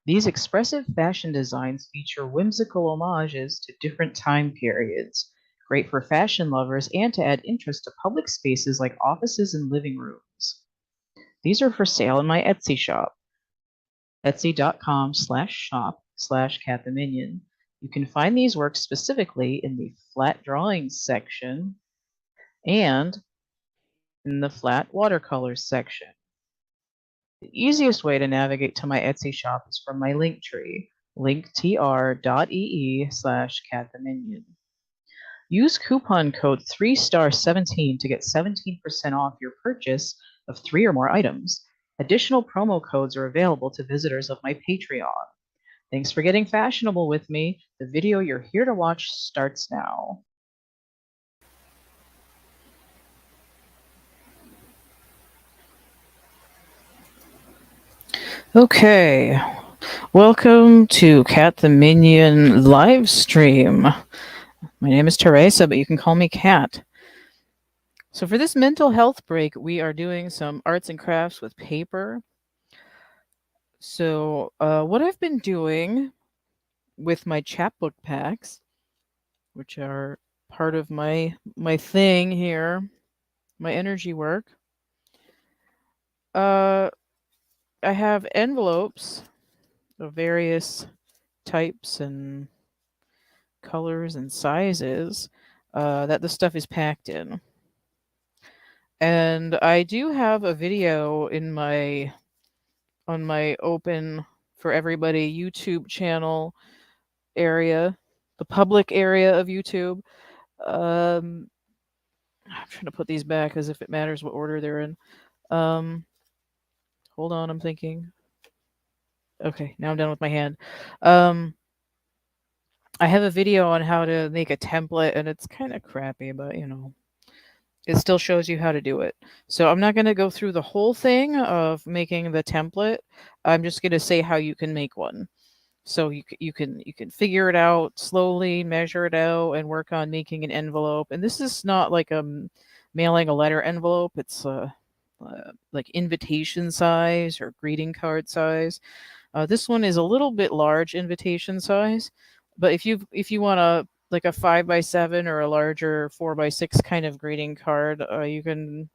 These expressive fashion designs feature whimsical homages to different time periods, great for fashion lovers and to add interest to public spaces like offices and living rooms. These are for sale in my Etsy shop, etsy.com/shop/CATtheMinion. You can find these works specifically in the flat drawings section and in the flat watercolors section. The easiest way to navigate to my Etsy shop is from my link tree, linktr.ee/CATtheMinion. Use coupon code 3star17 to get 17% off your purchase of 3 or more items. Additional promo codes are available to visitors of my Patreon. Thanks for getting fashionable with me. The video you're here to watch starts now. Okay, welcome to CATtheMinion live stream. My name is Teresa, but you can call me Cat. So for this mental health break, we are doing some arts and crafts with paper. So what I've been doing with my chapbook packs, which are part of my thing here, my energy work, I have envelopes of various types and colors and sizes that the stuff is packed in. And I do have a video in on my open for everybody YouTube channel area, the public area of YouTube. I'm trying to put these back as if it matters what order they're in. Hold on, I'm thinking. Okay, now I'm done with my hand. I have a video on how to make a template, and it's kind of crappy, but you know, it still shows you how to do it. So I'm not going to go through the whole thing of making the template. I'm just going to say how you can make one. So you can figure it out slowly, measure it out, and work on making an envelope. And this is not like mailing a letter envelope. It's like invitation size or greeting card size. This one is a little bit large invitation size, but if you want a like a 5x7 or a larger 4x6 kind of greeting card, you can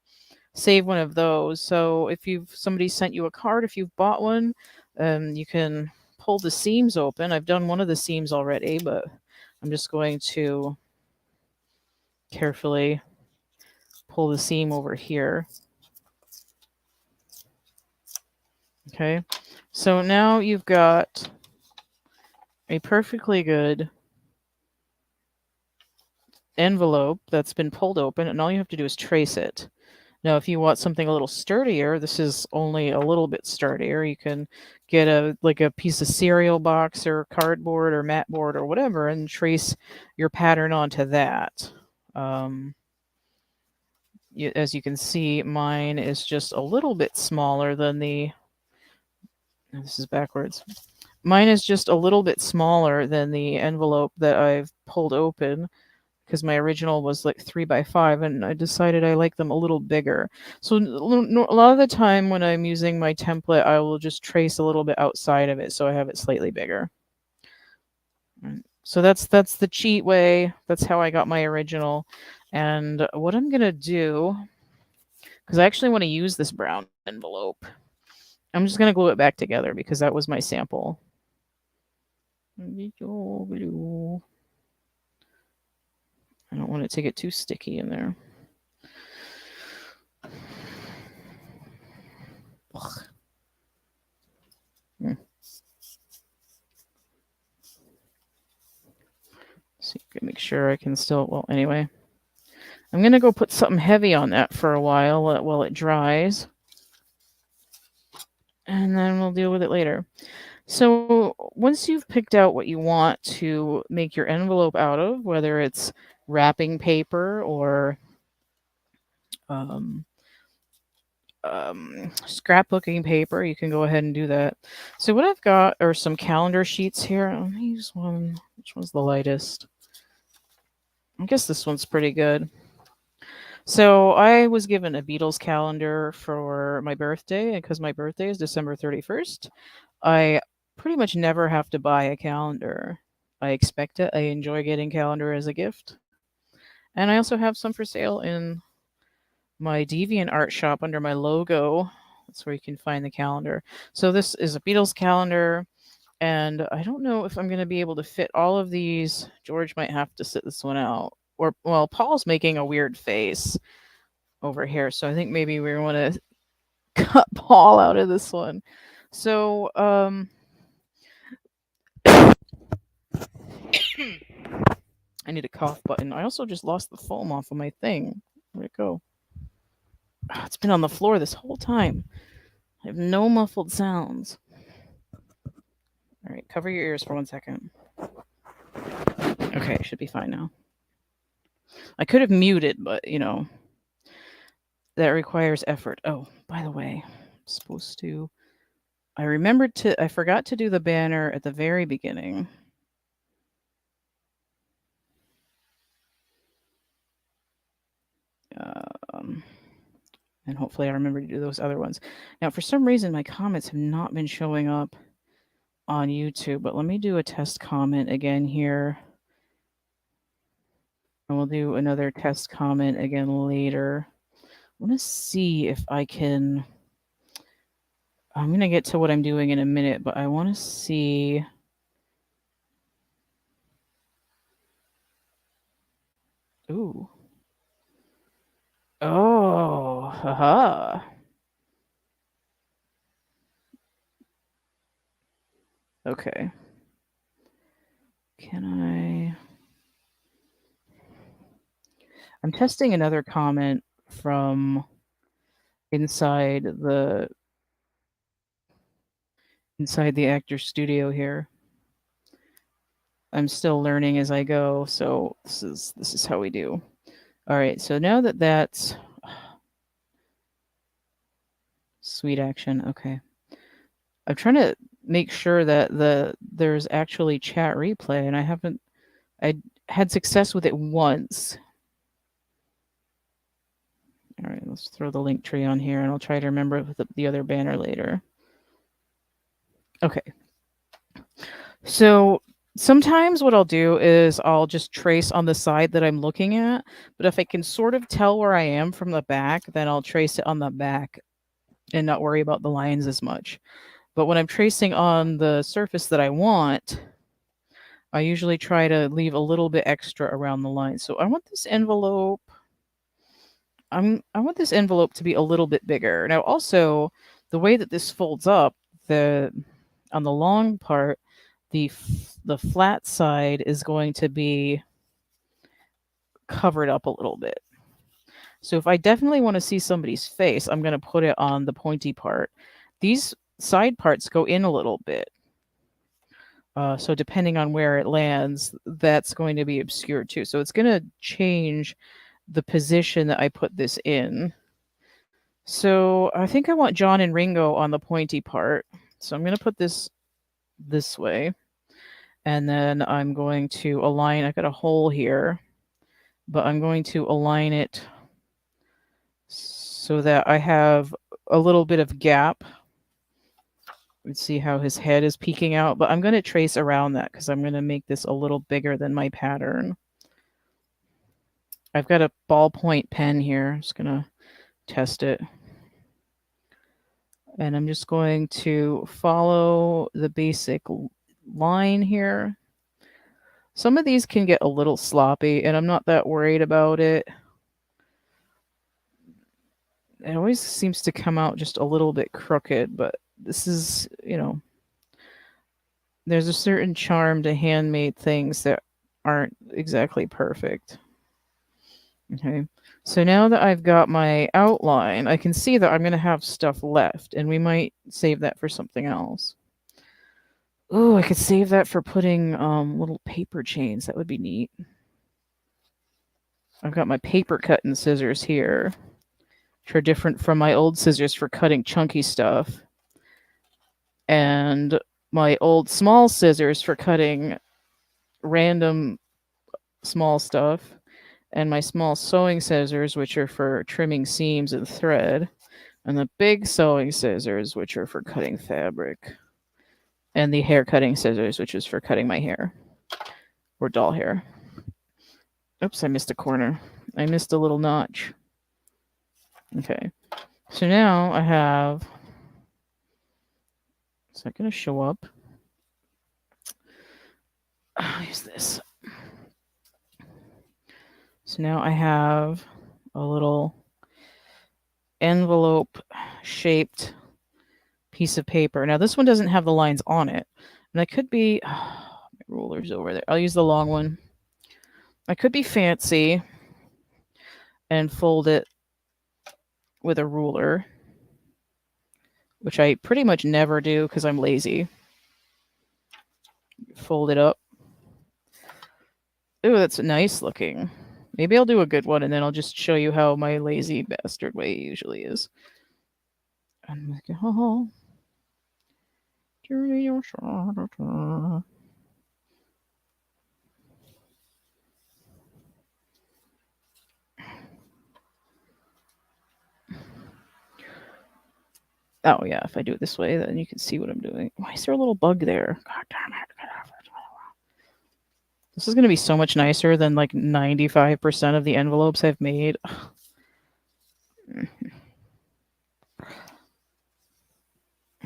save one of those. So if somebody sent you a card, if you've bought one, you can pull the seams open. I've done one of the seams already, but I'm just going to carefully pull the seam over here. Okay, so now you've got a perfectly good envelope that's been pulled open, and all you have to do is trace it. Now, if you want something a little sturdier, this is only a little bit sturdier. You can get a piece of cereal box or cardboard or mat board or whatever and trace your pattern onto that. As you can see, mine is just a little bit smaller than this is backwards. Mine is just a little bit smaller than the envelope that I've pulled open, because my original was like 3x5, and I decided I like them a little bigger. So a lot of the time when I'm using my template, I will just trace a little bit outside of it so I have it slightly bigger. So that's the cheat way. That's how I got my original. And what I'm gonna do, because I actually want to use this brown envelope, I'm just gonna glue it back together because that was my sample. I don't want it to get too sticky in there. So you can make sure I can still, well, anyway. I'm going to go put something heavy on that for a while it dries. And then we'll deal with it later. So once you've picked out what you want to make your envelope out of, whether it's wrapping paper or scrapbooking paper, you can go ahead and do that. So what I've got are some calendar sheets here. Let me use one. Which one's the lightest? I guess this one's pretty good. So I was given a Beatles calendar for my birthday, and because my birthday is December 31st, I pretty much never have to buy a calendar. I expect it. I enjoy getting calendar as a gift. And I also have some for sale in my DeviantArt shop under my logo. That's where you can find the calendar. So this is a Beatles calendar, and I don't know if I'm going to be able to fit all of these. George might have to sit this one out. Or, well, Paul's making a weird face over here, so I think maybe we want to cut Paul out of this one. So, I need a cough button. I also just lost the foam off of my thing. Where'd it go? Oh, it's been on the floor this whole time. I have no muffled sounds. All right, cover your ears for 1 second. Okay, should be fine now. I could have muted, but that requires effort. Oh, by the way, I'm supposed to. I forgot to do the banner at the very beginning. And hopefully I remember to do those other ones. Now, for some reason, my comments have not been showing up on YouTube, but let me do a test comment again here. And we'll do another test comment again later. I want to see if I can. I'm going to get to what I'm doing in a minute, but I want to see. Ooh. Oh, haha. Okay. I'm testing another comment from inside the actor studio here. I'm still learning as I go, so this is how we do. All right, so now that's sweet action. Okay. I'm trying to make sure that there's actually chat replay, and I had success with it once. All right, let's throw the link tree on here, and I'll try to remember with the other banner later. Okay. So sometimes what I'll do is I'll just trace on the side that I'm looking at, but if I can sort of tell where I am from the back, then I'll trace it on the back and not worry about the lines as much. But when I'm tracing on the surface that I want, I usually try to leave a little bit extra around the line. So I want this envelope. I want this envelope to be a little bit bigger. Now, also, the way that this folds up, on the long part, the flat side is going to be covered up a little bit. So if I definitely want to see somebody's face, I'm going to put it on the pointy part. These side parts go in a little bit. So depending on where it lands, that's going to be obscured too. So it's going to change the position that I put this in. So I think I want John and Ringo on the pointy part. So I'm going to put this way. And then I'm going to align. I got a hole here, but I'm going to align it so that I have a little bit of gap. Let's see how his head is peeking out, but I'm going to trace around that because I'm going to make this a little bigger than my pattern. I've got a ballpoint pen here. I'm just going to test it. And I'm just going to follow the basic line here. Some of these can get a little sloppy, and I'm not that worried about it. It always seems to come out just a little bit crooked, but this is, there's a certain charm to handmade things that aren't exactly perfect. Okay, so now that I've got my outline, I can see that I'm going to have stuff left, and we might save that for something else. Oh, I could save that for putting little paper chains. That would be neat. I've got my paper cutting scissors here, which are different from my old scissors for cutting chunky stuff. And my old small scissors for cutting random small stuff. And my small sewing scissors, which are for trimming seams and thread. And the big sewing scissors, which are for cutting fabric. and the hair cutting scissors, which is for cutting my hair or doll hair. Oops, I missed a corner. I missed a little notch. Okay, so now I have. Is that going to show up? I'll use this. So now I have a little envelope shaped piece of paper. Now this one doesn't have the lines on it. And I could be my ruler's over there. I'll use the long one. I could be fancy and fold it with a ruler, which I pretty much never do because I'm lazy. Fold it up. Ooh, that's nice looking. Maybe I'll do a good one and then I'll just show you how my lazy bastard way usually is. Oh, yeah, if I do it this way, then you can see what I'm doing. Why is there a little bug there? God damn it. This is going to be so much nicer than like 95% of the envelopes I've made.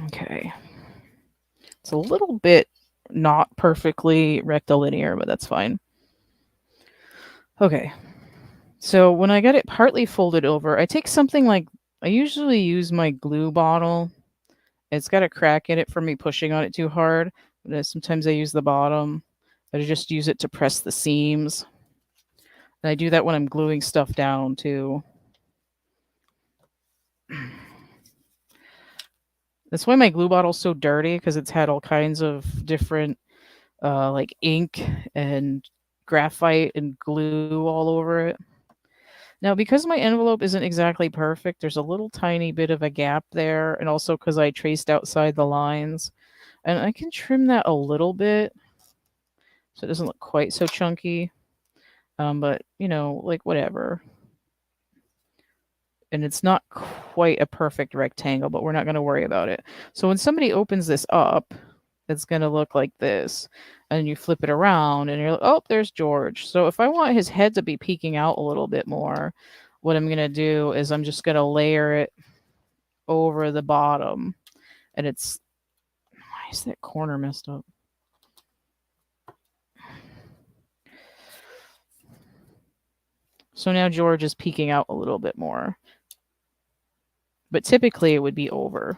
Okay. It's a little bit not perfectly rectilinear, but that's fine. Okay. So when I get it partly folded over, I take something like, I usually use my glue bottle. It's got a crack in it from me pushing on it too hard. But sometimes I use the bottom. I just use it to press the seams. And I do that when I'm gluing stuff down too. That's why my glue bottle's so dirty, because it's had all kinds of different like ink and graphite and glue all over it. Now, because my envelope isn't exactly perfect, there's a little tiny bit of a gap there, and also because I traced outside the lines. And I can trim that a little bit so it doesn't look quite so chunky. But, you know, like whatever. And it's not quite a perfect rectangle, but we're not going to worry about it. So when somebody opens this up, it's going to look like this. And you flip it around and you're like, oh, there's George. So if I want his head to be peeking out a little bit more, what I'm going to do is I'm just going to layer it over the bottom. And it's, why is that corner messed up? So now George is peeking out a little bit more. But typically it would be over.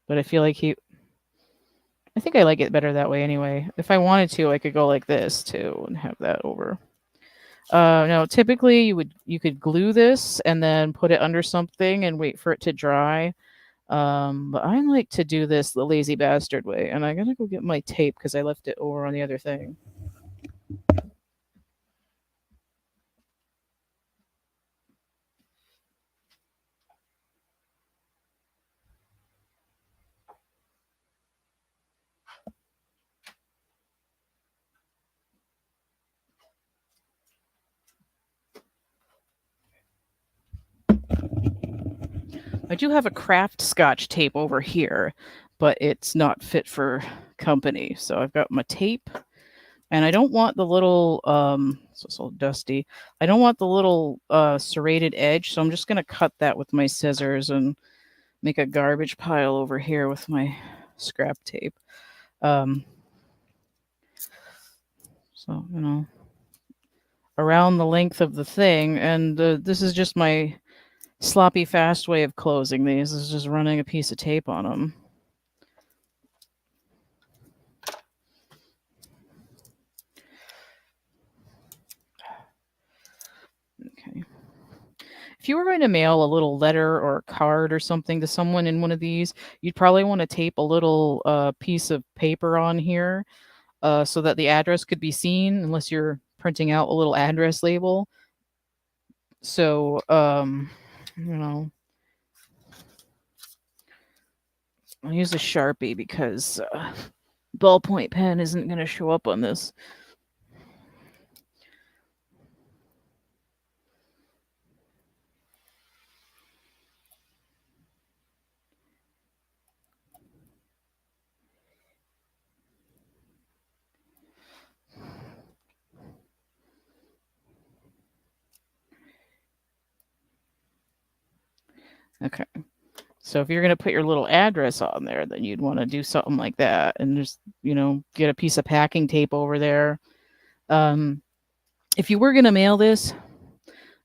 But I feel like I think I like it better that way anyway. If I wanted to, I could go like this too and have that over. No, typically you could glue this and then put it under something and wait for it to dry. But I like to do this the lazy bastard way, and I gotta go get my tape because I left it over on the other thing. I do have a craft scotch tape over here, but it's not fit for company. So I've got my tape, and I don't want the little it's all dusty. I don't want the little serrated edge, so I'm just gonna cut that with my scissors and make a garbage pile over here with my scrap tape. So, you know, around the length of the thing, and this is just my sloppy fast way of closing these, is just running a piece of tape on them. Okay. If you were going to mail a little letter or a card or something to someone in one of these, you'd probably want to tape a little piece of paper on here so that the address could be seen, unless you're printing out a little address label. So, you know, I'll use a Sharpie because ballpoint pen isn't going to show up on this. Okay. So if you're going to put your little address on there, then you'd want to do something like that and just, get a piece of packing tape over there. If you were going to mail this,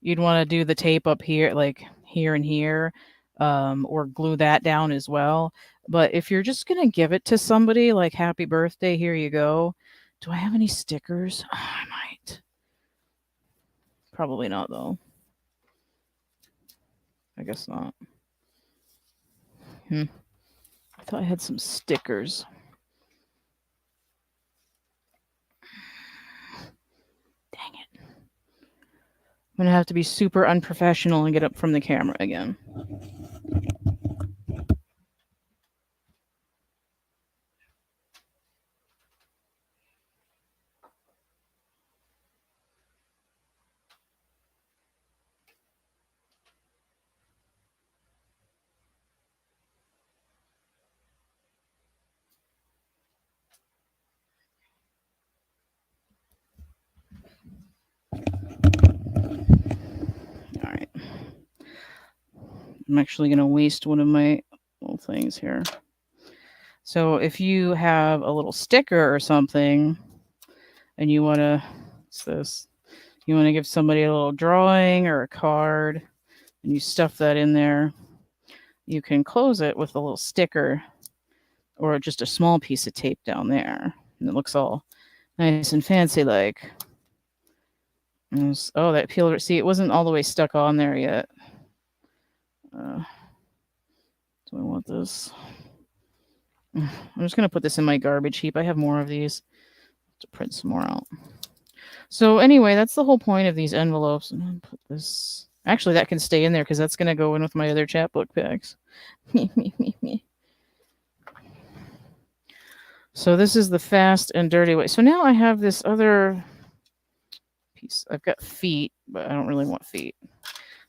you'd want to do the tape up here, like here and here, or glue that down as well. But if you're just going to give it to somebody, like happy birthday, here you go. Do I have any stickers? Oh, I might. Probably not, though. I guess not. I thought I had some stickers. Dang it. I'm going to have to be super unprofessional and get up from the camera again. All right. I'm actually going to waste one of my little things here. So if you have a little sticker or something and you want to, what's this? You want to give somebody a little drawing or a card and you stuff that in there, you can close it with a little sticker or just a small piece of tape down there. And it looks all nice and fancy like. Oh, that peeled. See, it wasn't all the way stuck on there yet. Do I want this? I'm just going to put this in my garbage heap. I have more of these to print some more out. So anyway, that's the whole point of these envelopes. I'm going to put this... Actually, that can stay in there because that's going to go in with my other chapbook packs. So this is the fast and dirty way. So now I have this other piece. I've got feet, but I don't really want feet.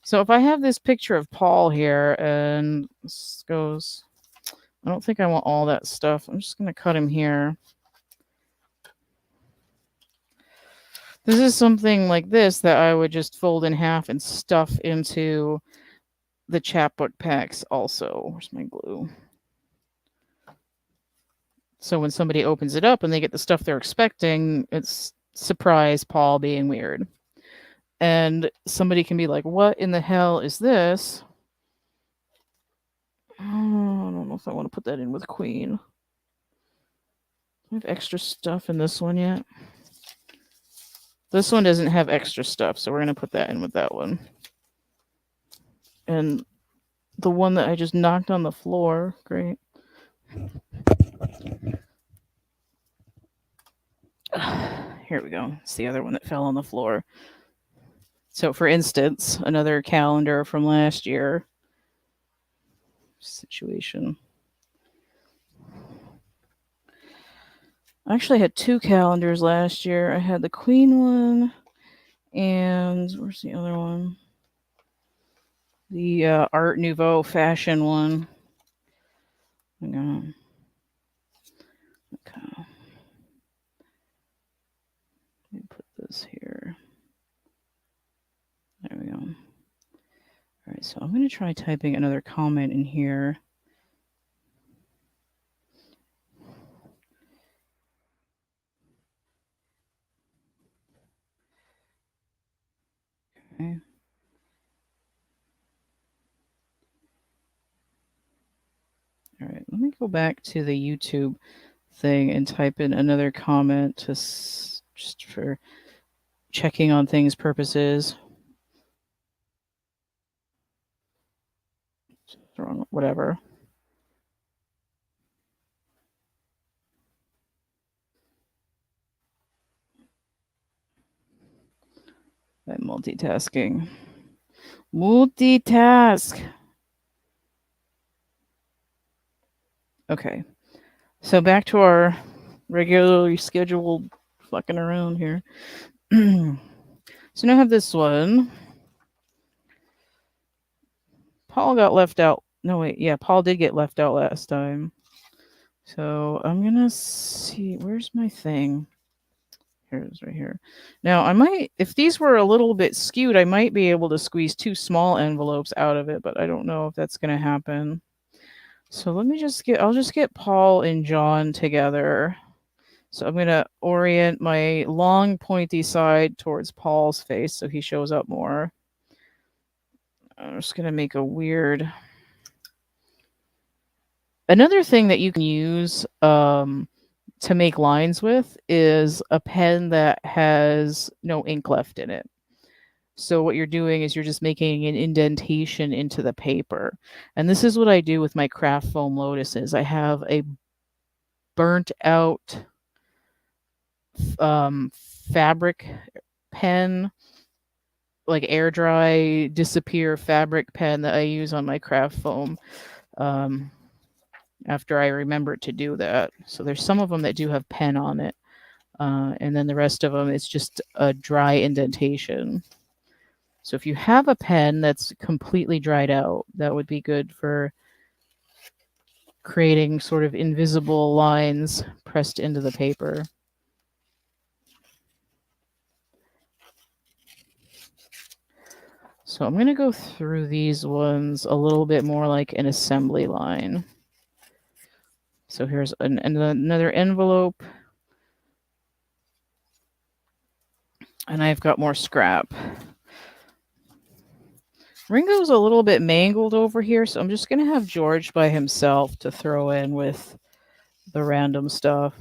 So if I have this picture of Paul here and this goes... I don't think I want all that stuff. I'm just going to cut him here. This is something like this that I would just fold in half and stuff into the chapbook packs also. Where's my glue? So when somebody opens it up and they get the stuff they're expecting, it's surprise Paul being weird. And somebody can be like, what in the hell is this? Oh, I don't know if I want to put that in with Queen. Do I have extra stuff in this one yet? This one doesn't have extra stuff, so we're going to put that in with that one. And the one that I just knocked on the floor, great. Here we go. It's the other one that fell on the floor. So, for instance, another calendar from last year. Situation. I actually had two calendars last year. I had the Queen one, and where's the other one? The Art Nouveau fashion one. Hang on. Okay. Let me put this here. There we go. All right, so I'm going to try typing another comment in here. Okay. All right, let me go back to the YouTube thing and type in another comment to just for checking on things purposes. Wrong, whatever. I'm multitasking. Multitask. Okay. So back to our regularly scheduled fucking around here. So now I have this one. Paul got left out. No, wait. Yeah, Paul did get left out last time. So I'm going to see. Where's my thing? Here's right here. Now I might, if these were a little bit skewed, I might be able to squeeze 2 small envelopes out of it, but I don't know if that's going to happen. So let me just I'll just get Paul and John together. So I'm going to orient my long pointy side towards Paul's face so he shows up more. I'm just going to make a weird... Another thing that you can use to make lines with is a pen that has no ink left in it. So what you're doing is you're just making an indentation into the paper. And this is what I do with my craft foam lotuses. I have a burnt out fabric pen, like air dry disappear fabric pen that I use on my craft foam. After I remember to do that. So there's some of them that do have pen on it. And then the rest of them is just a dry indentation. So if you have a pen that's completely dried out, that would be good for creating sort of invisible lines pressed into the paper. So I'm going to go through these ones a little bit more like an assembly line. So here's another envelope. And I've got more scrap. Ringo's a little bit mangled over here, so I'm just going to have George by himself to throw in with the random stuff.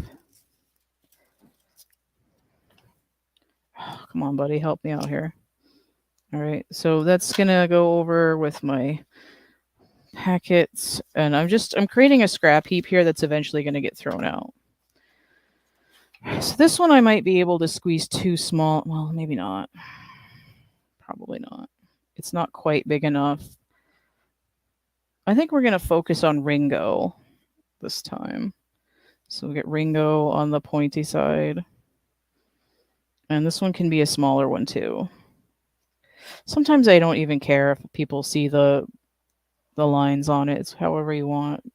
Oh, come on, buddy, help me out here. All right, so that's going to go over with my packets, and I'm creating a scrap heap here that's eventually going to get thrown out. So this one I might be able to squeeze 2 small, well, maybe not. Probably not. It's not quite big enough. I think we're going to focus on Ringo this time. So we'll get Ringo on the pointy side. And this one can be a smaller one too. Sometimes I don't even care if people see the lines on it. It's however you want.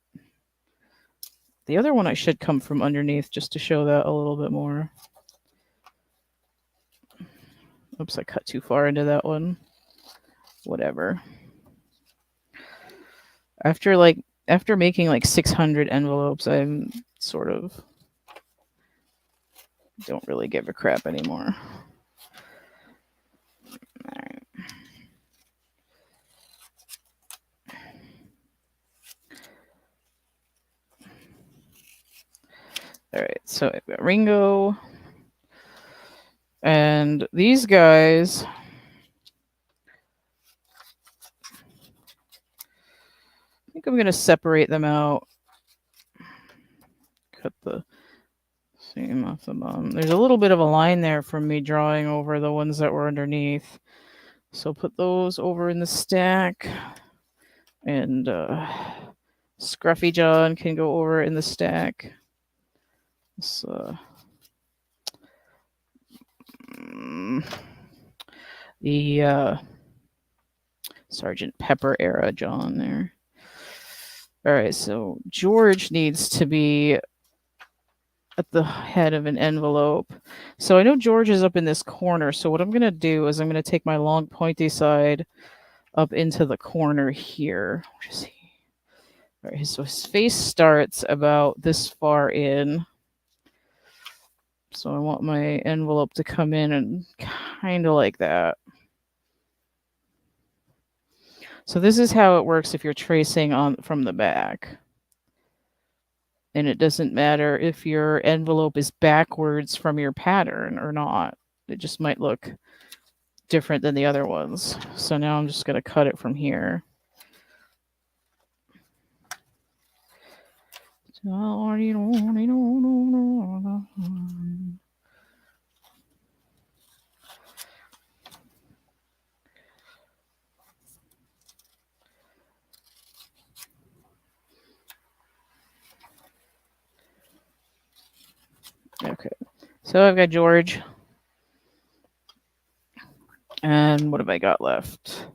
The other one I should come from underneath just to show that a little bit more. Oops, I cut too far into that one. Whatever. After making like 600 envelopes, I'm sort of don't really give a crap anymore. All right. All right, so I've got Ringo. And these guys, I think I'm going to separate them out. Cut the seam off the bottom. There's a little bit of a line there from me drawing over the ones that were underneath. So put those over in the stack. And Scruffy John can go over in the stack. So, the Sergeant Pepper era John there. All right, so George needs to be at the head of an envelope. So I know George is up in this corner. So what I'm going to do is I'm going to take my long pointy side up into the corner here. Where is he? All right, so his face starts about this far in. So I want my envelope to come in and kind of like that. So this is how it works if you're tracing on from the back. And it doesn't matter if your envelope is backwards from your pattern or not. It just might look different than the other ones. So now I'm just going to cut it from here. Okay, so I've got George. And what have I got left?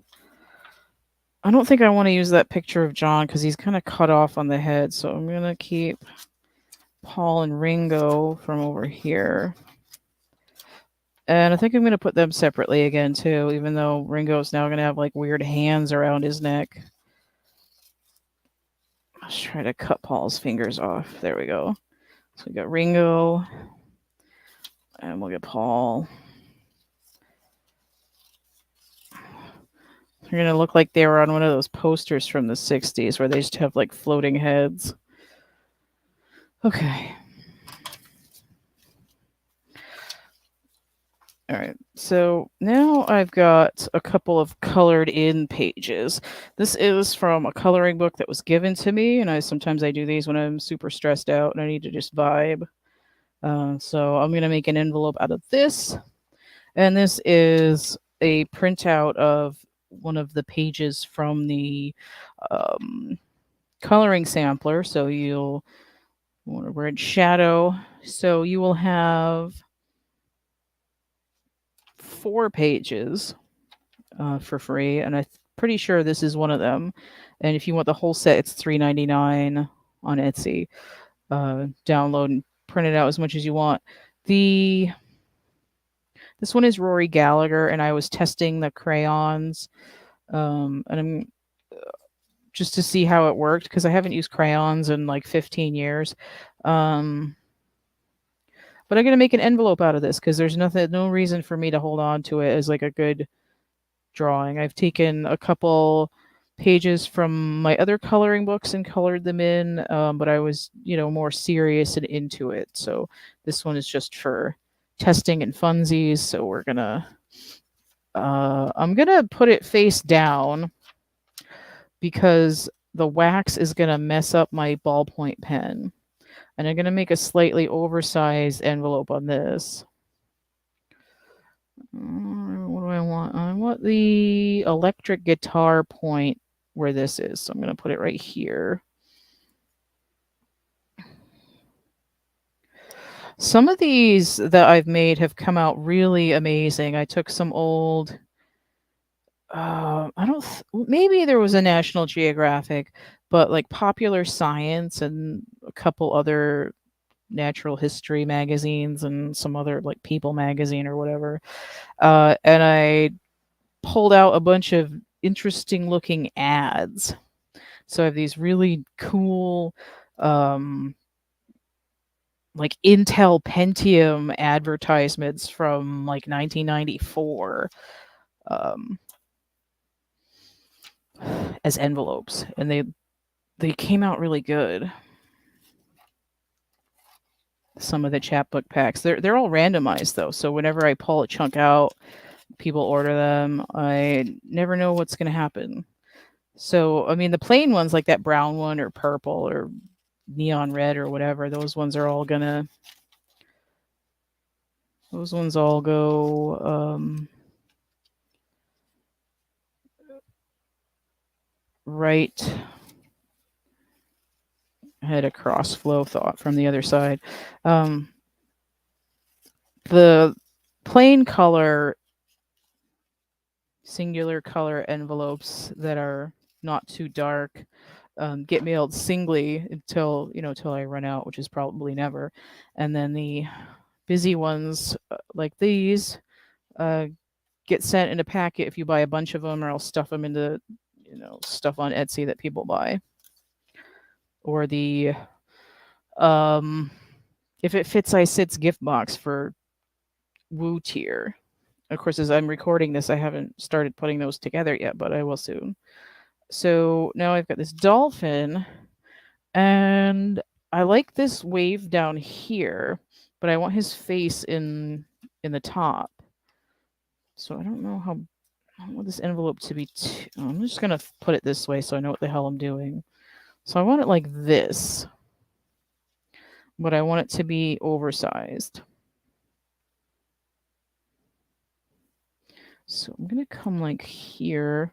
I don't think I want to use that picture of John because he's kind of cut off on the head. So I'm going to keep Paul and Ringo from over here. And I think I'm going to put them separately again, too, even though Ringo's now going to have like weird hands around his neck. Let's try to cut Paul's fingers off. There we go. So we got Ringo, and we'll get Paul. They're going to look like they were on one of those posters from the 60s where they just have like floating heads. Okay. All right, so now I've got a couple of colored in pages. This is from a coloring book that was given to me, and sometimes I do these when I'm super stressed out and I need to just vibe. So I'm going to make an envelope out of this, and this is a printout of one of the pages from the coloring sampler. So we're in shadow, so you will have 4 pages for free, and I'm pretty sure this is one of them. And if you want the whole set, it's $3.99 on Etsy. Download and print it out as much as you want. This one is Rory Gallagher, and I was testing the crayons, and I'm just to see how it worked because I haven't used crayons in like 15 years. But I'm gonna make an envelope out of this because there's no reason for me to hold on to it as like a good drawing. I've taken a couple pages from my other coloring books and colored them in, but I was, more serious and into it. So this one is just for testing and funsies. So I'm gonna put it face down because the wax is gonna mess up my ballpoint pen. And I'm gonna make a slightly oversized envelope on this. What do I want? I want the electric guitar point where this is. So I'm going to put it right here. Some of these that I've made have come out really amazing. I took some old, maybe there was a National Geographic, but like Popular Science and a couple other natural history magazines and some other like People magazine or whatever. And I pulled out a bunch of interesting looking ads. So I have these really cool like Intel Pentium advertisements from like 1994 as envelopes, and they came out really good. Some of the chapbook packs, they're all randomized though, so whenever I pull a chunk out, people order them. I never know what's going to happen. So, I mean, the plain ones like that brown one or purple or neon red or whatever, those ones all go right. I had a cross flow thought from the other side. The plain color, singular color envelopes that are not too dark get mailed singly until I run out, which is probably never. And then the busy ones like these get sent in a packet if you buy a bunch of them, or I'll stuff them into stuff on Etsy that people buy. Or the if it fits, I sits gift box for Woo tier. Of course, as I'm recording this, I haven't started putting those together yet, but I will soon. So now I've got this dolphin, and I like this wave down here, but I want his face in the top. So I don't know how I want this envelope to be. I'm just gonna put it this way so I know what the hell I'm doing. So I want it like this, but I want it to be oversized. So I'm gonna come like here.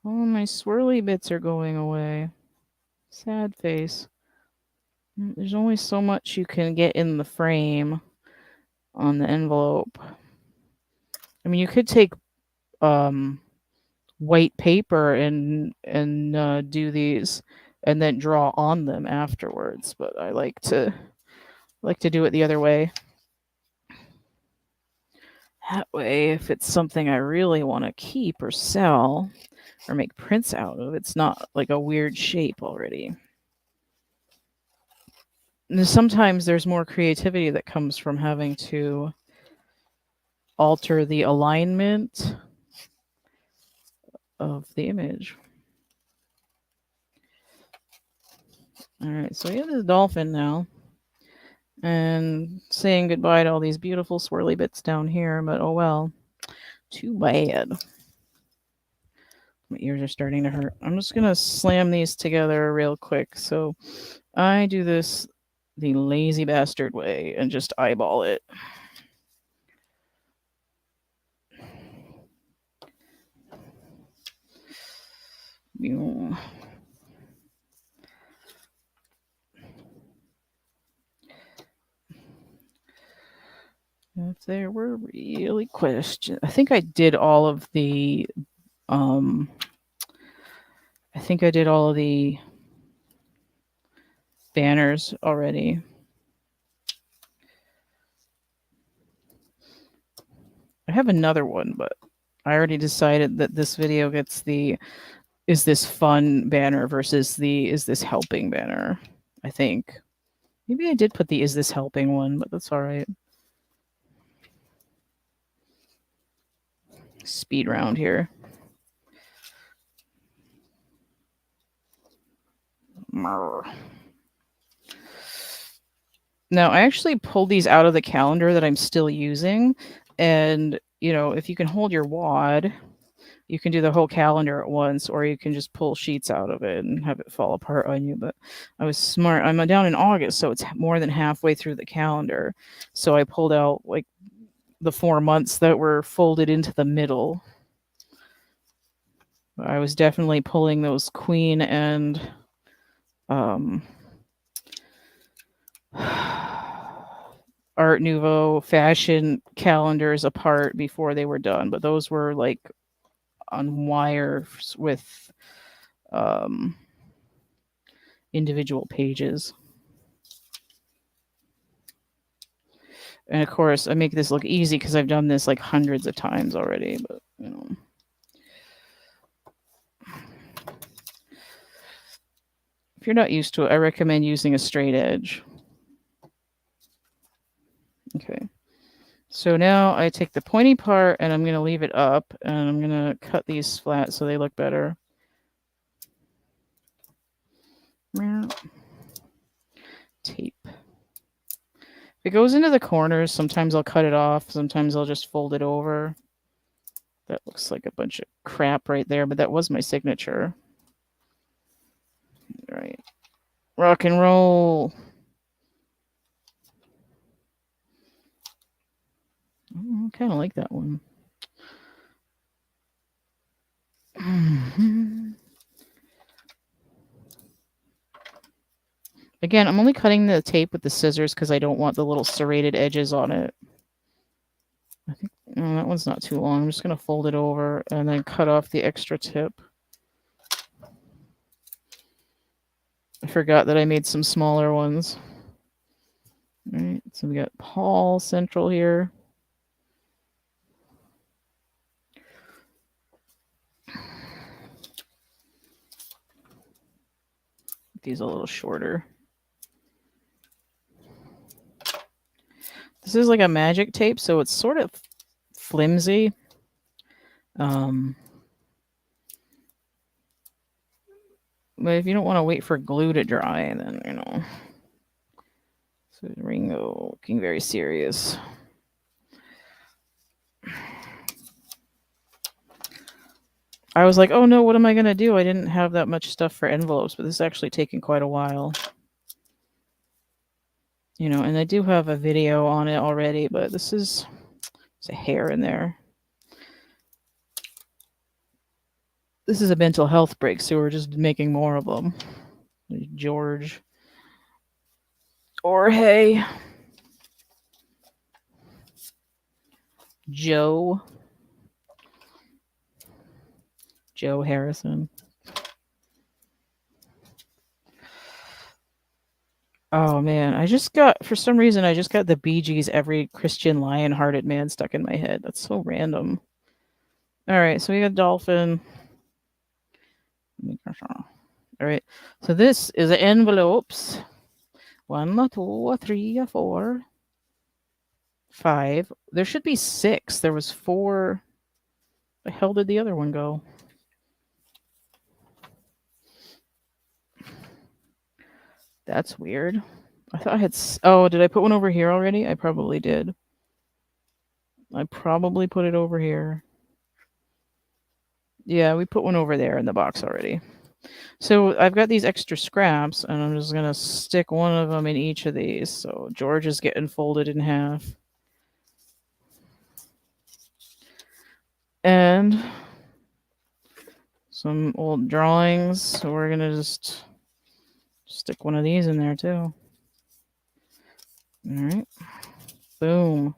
Oh, my swirly bits are going away. Sad face. There's only so much you can get in the frame on the envelope. I mean, you could take white paper and do these and then draw on them afterwards, but I like to do it the other way. That way, if it's something I really want to keep or sell or make prints out of, it's not like a weird shape already. And sometimes there's more creativity that comes from having to alter the alignment of the image. All right, so we have this dolphin now. And saying goodbye to all these beautiful swirly bits down here, but oh well. Too bad. My ears are starting to hurt. I'm just going to slam these together real quick. So I do this the lazy bastard way and just eyeball it. If there were really questions, I think I did all of the banners already. I have another one, but I already decided that this video gets the is this fun banner versus the is this helping banner. I think maybe I did put the is this helping one, but that's all right. Speed round here. Now I actually pulled these out of the calendar that I'm still using, and you know, if you can hold your wad, you can do the whole calendar at once, or you can just pull sheets out of it and have it fall apart on you. But I was smart. I'm down in August, so it's more than halfway through the calendar. So I pulled out like the 4 months that were folded into the middle. I was definitely pulling those Queen and Art Nouveau fashion calendars apart before they were done, but those were like on wires with individual pages. And of course, I make this look easy because I've done this like hundreds of times already, but you know. If you're not used to it, I recommend using a straight edge. Okay. So now I take the pointy part and I'm going to leave it up and I'm going to cut these flat so they look better. Tape. If it goes into the corners, sometimes I'll cut it off. Sometimes I'll just fold it over. That looks like a bunch of crap right there, but that was my signature. All right. Rock and roll. I kind of like that one. Again, I'm only cutting the tape with the scissors because I don't want the little serrated edges on it. I think that one's not too long. I'm just going to fold it over and then cut off the extra tip. I forgot that I made some smaller ones. All right, so we got Paul Central here. These a little shorter. This is like a magic tape, so it's sort of flimsy. But if you don't want to wait for glue to dry, then, you know. So Ringo looking very serious. I was like, oh no, what am I going to do? I didn't have that much stuff for envelopes, but this is actually taking quite a while. You know, and I do have a video on it already, but this is, there's a hair in there. This is a mental health break, so we're just making more of them. George. Jorge. Joe. Joe Harrison. Oh man, for some reason, I just got the Bee Gees' Every Christian Lion-Hearted Man stuck in my head. That's so random. All right, so we got dolphin. All right, so this is the envelopes. 1, 2, 3, 4, 5. There should be 6. There was 4. The hell did the other one go? That's weird. I thought I had. Oh, did I put one over here already? I probably did. I probably put it over here. Yeah, we put one over there in the box already. So I've got these extra scraps, and I'm just going to stick one of them in each of these. So George is getting folded in half. And some old drawings. So we're going to just stick one of these in there too. All right. Boom.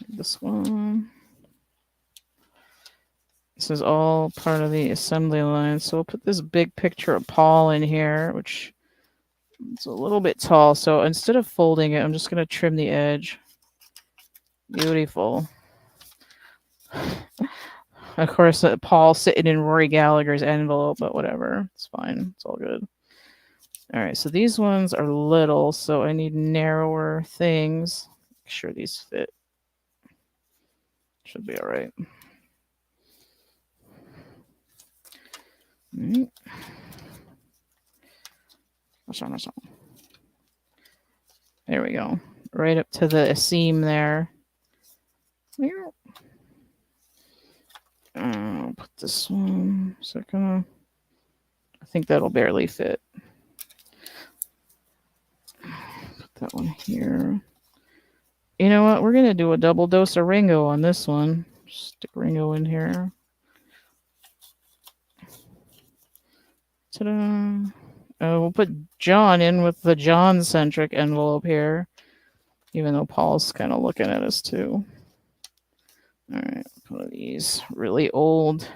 This one. This is all part of the assembly line. So we'll put this big picture of Paul in here, which is a little bit tall. So instead of folding it, I'm just going to trim the edge. Beautiful. Of course, Paul sitting in Rory Gallagher's envelope, but whatever. It's fine. It's all good. All right, so these ones are little, so I need narrower things. Make sure these fit. Should be all right. There we go. Right up to the seam there. I'll put this one. I think that'll barely fit. Put that one here. You know what? We're going to do a double dose of Ringo on this one. Stick Ringo in here. Ta-da. We'll put John in with the John-centric envelope here, even though Paul's kind of looking at us too. All right, one of these really old,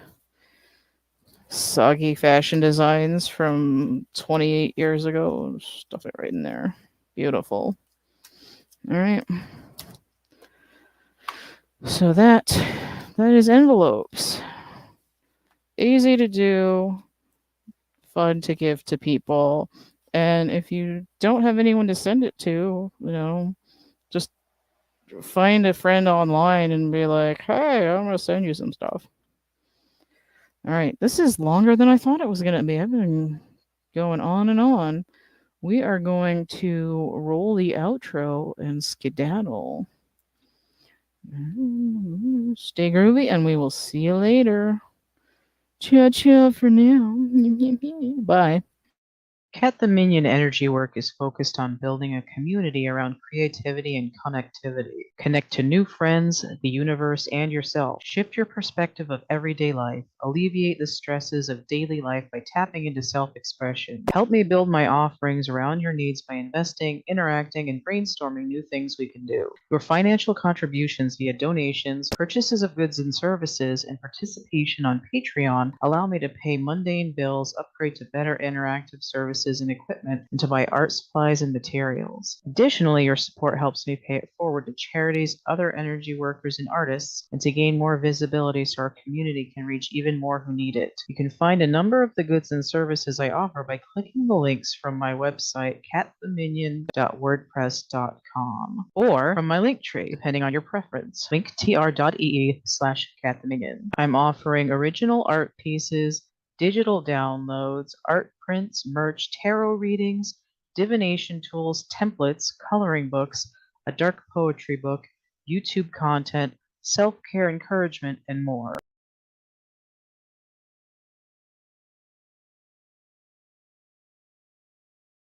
soggy fashion designs from 28 years ago. Stuff it right in there. Beautiful. All right. So that is envelopes. Easy to do, fun to give to people. And if you don't have anyone to send it to, just find a friend online and be like, hey, I'm going to send you some stuff. All right, this is longer than I thought it was going to be. I've been going on and on. We are going to roll the outro and skedaddle. Stay groovy, and we will see you later. Ciao for now. Bye. CATtheMinion energy work is focused on building a community around creativity and connectivity. Connect to new friends, the universe, and yourself. Shift your perspective of everyday life. Alleviate the stresses of daily life by tapping into self-expression. Help me build my offerings around your needs by investing, interacting, and brainstorming new things we can do. Your financial contributions via donations, purchases of goods and services, and participation on Patreon allow me to pay mundane bills, upgrade to better interactive services and equipment, and to buy art supplies and materials. Additionally, your support helps me pay it forward to charities, other energy workers, and artists, and to gain more visibility so our community can reach even more who need it. You can find a number of the goods and services I offer by clicking the links from my website, cattheminion.wordpress.com, or from my link tree, depending on your preference, linktr.ee/CATtheMinion. I'm offering original art pieces, digital downloads, art prints, merch, tarot readings, divination tools, templates, coloring books, a dark poetry book, YouTube content, self-care encouragement, and more.